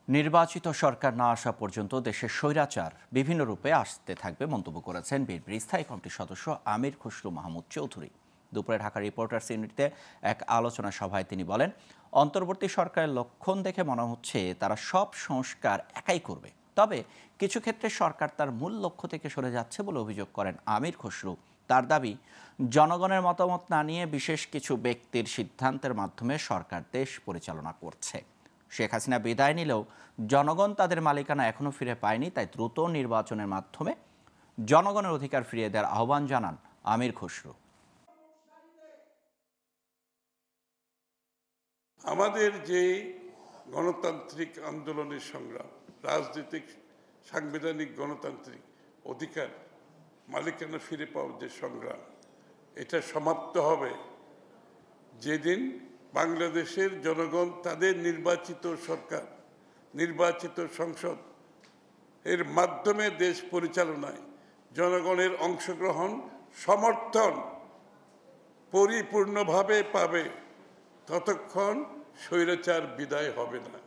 নির্বাচিত সরকার না আসা পর্যন্ত দেশের স্বৈরাচার বিভিন্ন রূপে আসতে থাকবে মন্তব্য করেছেন বিএনপির স্থায়ী কমিটির সদস্য আমির খসরু মাহমুদ চৌধুরী। দুপুরে ঢাকা রিপোর্টার্স ইউনিটিতে এক আলোচনা সভায় তিনি বলেন, অন্তর্বর্তী সরকারের লক্ষণ দেখে মনে হচ্ছে তারা সব সংস্কার একাই করবে। তবে কিছু ক্ষেত্রে সরকার তার মূল লক্ষ্য থেকে সরে যাচ্ছে বলে অভিযোগ করেন আমির খসরু। তার দাবি, জনগণের মতামত না নিয়ে বিশেষ কিছু ব্যক্তির সিদ্ধান্তের মাধ্যমে সরকার দেশ পরিচালনা করছে। শেখ হাসিনা বিদায় নিলেও জনগণ তাদের মালিকানা এখনও ফিরে পায়নি, তাই দ্রুত নির্বাচনের মাধ্যমে জনগণের অধিকার ফিরিয়ে দেওয়ার আহ্বান জানান আমির খসরু। আমাদের যে গণতান্ত্রিক আন্দোলনের সংগ্রাম, রাজনৈতিক সাংবিধানিক গণতান্ত্রিক অধিকার মালিকানা ফিরে পাওয়ার যে সংগ্রাম, এটা সমাপ্ত হবে যেদিন বাংলাদেশের জনগণ তাদের নির্বাচিত সরকার, নির্বাচিত সংসদ এর মাধ্যমে দেশ পরিচালনায় জনগণের অংশগ্রহণ, সমর্থন পরিপূর্ণভাবে পাবে। ততক্ষণ স্বৈরাচার বিদায় হবে না।